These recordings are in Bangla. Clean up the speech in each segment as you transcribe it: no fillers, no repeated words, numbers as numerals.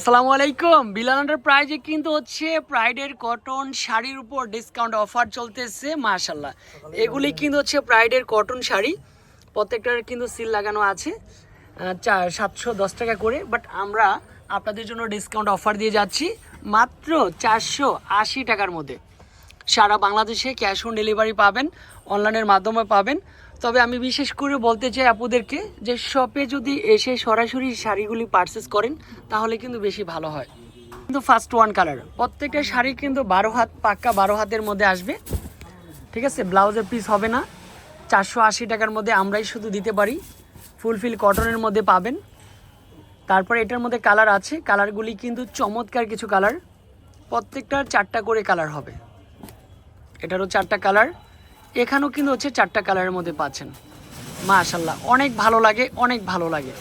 আসসালামু আলাইকুম। বিলাল এন্টারপ্রাইজে কিন্তু হচ্ছে প্রাইডের কটন শাড়ির উপর ডিসকাউন্ট অফার চলতেছে মাশাআল্লাহ। এগুলি কিন্তু হচ্ছে প্রাইডের কটন শাড়ি, প্রত্যেকটার কিন্তু সিল লাগানো আছে 710 টাকা করে। বাট আমরা আপনাদের জন্য ডিসকাউন্ট অফার দিয়ে যাচ্ছি মাত্র 480 টাকার মধ্যে। সারা বাংলাদেশে ক্যাশ অন ডেলিভারি পাবেন, অনলাইনের মাধ্যমে পাবেন। তবে আমি বিশেষ করে বলতে চাই আপুদেরকে যে শপে যদি এসে সরাসরি শাড়িগুলি পারচেস করেন তাহলে কিন্তু বেশি ভালো হয়। কিন্তু ফার্স্ট ওয়ান কালার, প্রত্যেকটা শাড়ি কিন্তু 12 হাত, পাক্কা 12 হাতের মধ্যে আসবে, ঠিক আছে। ব্লাউজের পিস হবে না। 480 টাকার মধ্যে আমরাই শুধু দিতে পারি, ফুলফিল কটনের মধ্যে পাবেন। তারপরে এটার মধ্যে কালার আছে, কালারগুলি কিন্তু চমৎকার কিছু কালার, প্রত্যেকটার 4টা করে কালার হবে। এটারও 4টা কালার, এখানেও কিন্তু হচ্ছে 4টা কালারের মধ্যে পাচ্ছেন। মাশাআল্লাহ, অনেক ভালো লাগে, অনেক ভালো লাগে।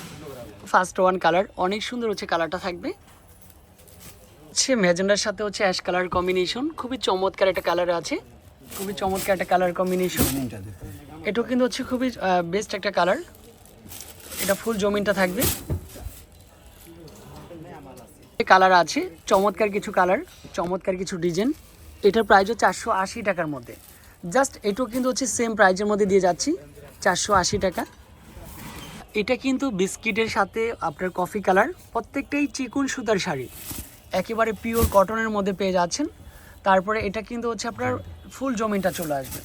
ফার্স্ট ওয়ান কালার অনেক সুন্দর হচ্ছে, কালারটা থাকবে হচ্ছে ম্যাজেন্ডার সাথে হচ্ছে অ্যাশ কালার কম্বিনেশন, খুবই চমৎকার একটা কালার আছে, খুবই চমৎকার একটা কালার কম্বিনেশন। এটাও কিন্তু হচ্ছে খুবই বেস্ট একটা কালার। এটা ফুল জমিনটা থাকবে, কালার আছে চমৎকার কিছু কালার, চমৎকার কিছু ডিজাইন। এটার প্রাইসও 480 টাকার মধ্যে। জাস্ট এটাও কিন্তু হচ্ছে সেম প্রাইজের মধ্যে দিয়ে যাচ্ছি, 480 টাকা। এটা কিন্তু বিস্কিটের সাথে আপনার কফি কালার, প্রত্যেকটাই চিকুন সুতার শাড়ি, একেবারে পিওর কটনের মধ্যে পেয়ে যাচ্ছেন। তারপরে এটা কিন্তু হচ্ছে আপনার ফুল জমিনটা চলে আসবে,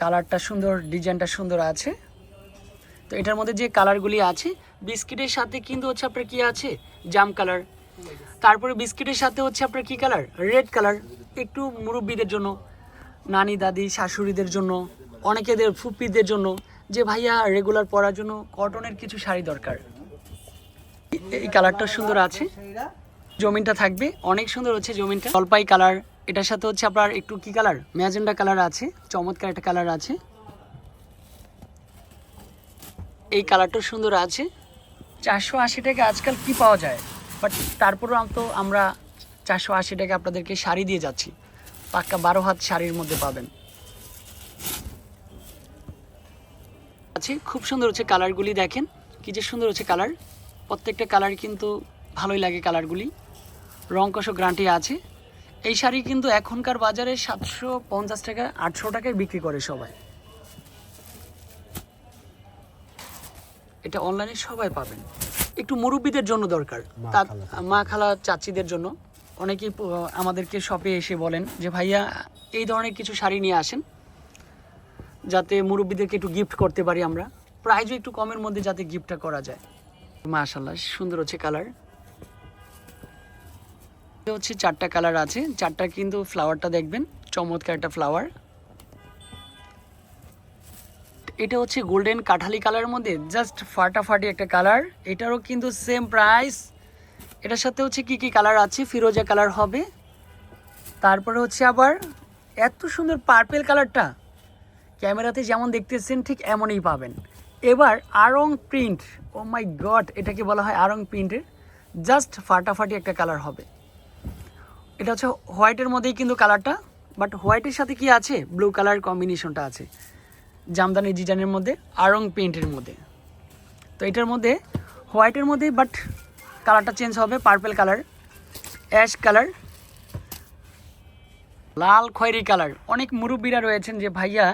কালারটা সুন্দর, ডিজাইনটা সুন্দর আছে। তো এটার মধ্যে যে কালারগুলি আছে, বিস্কিটের সাথে কিন্তু হচ্ছে আপনার কি আছে, জাম কালার। তারপরে বিস্কিটের সাথে হচ্ছে আপনার কি কালার, রেড কালার, একটু মুরব্বীদের জন্য, নানি দাদি শাশুড়িদের জন্য, অনেকেদের ফুপিদের জন্য, যে ভাইয়া রেগুলার পরার জন্য কটনের কিছু শাড়ি দরকার। এই কালারটা সুন্দর আছে, জমিনটা থাকবে অনেক সুন্দর হচ্ছে জমিনটা, জলপাই কালার। এটার সাথে হচ্ছে আপনার একটু কি কালার, ম্যাজেন্ডা কালার আছে, চমৎকার একটা কালার আছে। এই কালারটা সুন্দর আছে। 480 টাকা আজকাল কি পাওয়া যায়, বাট তারপরেও তো আমরা 480 টাকা আপনাদেরকে শাড়ি দিয়ে যাচ্ছি, পাক্কা 12 হাত শাড়ির মধ্যে পাবেন। আছে খুব সুন্দর হচ্ছে কালারগুলি, দেখেন কি যে সুন্দর হচ্ছে কালার, প্রত্যেকটা কালার কিন্তু ভালোই লাগে কালারগুলি, রং কষ গ্যারান্টি আছে। এই শাড়ি কিন্তু এখনকার বাজারে 750 টাকা 800 টাকায় বিক্রি করে সবাই, এটা অনলাইনে সবাই পাবেন। একটু মুরব্বীদের জন্য দরকার, তার মা খালা চাচিদের জন্য। অনেকেই আমাদেরকে শপে এসে বলেন যে ভাইয়া এই ধরনের কিছু শাড়ি নিয়ে আসেন, যাতে মুরব্বীদেরকে একটু গিফট করতে পারি আমরা, প্রাইজও একটু কমের মধ্যে যাতে গিফটটা করা যায়। মাশাআল্লাহ, সুন্দর হচ্ছে কালার। হচ্ছে 4টা কালার আছে, 4টা কিন্তু ফ্লাওয়ারটা দেখবেন চমৎকার একটা ফ্লাওয়ার। এটা হচ্ছে গোল্ডেন কাঠালি কালারের মধ্যে জাস্ট ফাটাফাটি একটা কালার, এটারও কিন্তু সেম প্রাইস। এটার সাথে হচ্ছে কি কি কালার আছে, ফিরোজা কালার হবে, তারপরে হচ্ছে আবার এত সুন্দর পার্পেল কালারটা, ক্যামেরাতে যেমন দেখতেছেন ঠিক এমনই পাবেন। এবার আরং প্রিন্ট, ও মাই গড, এটাকে বলা হয় আরং প্রিন্টের, জাস্ট ফাটাফাটি একটা কালার হবে। এটা হচ্ছে হোয়াইটের মধ্যেই কিন্তু কালারটা, বাট হোয়াইটের সাথে কি আছে, ব্লু কালার কম্বিনেশনটা আছে, জামদানি ডিজাইনের মধ্যে, আরং প্রিন্টের মধ্যে। তো এটার মধ্যে হোয়াইটের মধ্যে, বাট কালারটা চেঞ্জ হবে, পার্পেল কালার, অ্যাশ কালার, লাল খয়েরি কালার। অনেক মুরব্বীরা রয়েছেন যে ভাইয়া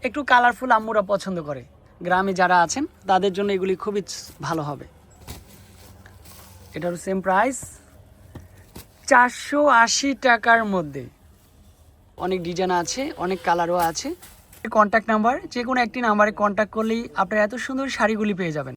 একটু কালারফুল আম্মুরা পছন্দ করে, গ্রামে যারা আছেন তাদের জন্য এগুলি খুবই ভালো হবে। এটার সেম প্রাইস 480 টাকার মধ্যে। অনেক ডিজাইন আছে, অনেক কালারও আছে। কন্ট্যাক্ট নাম্বার, যে কোনো একটি নাম্বারে কন্ট্যাক্ট করলেই আপনারা এত সুন্দর শাড়িগুলি পেয়ে যাবেন।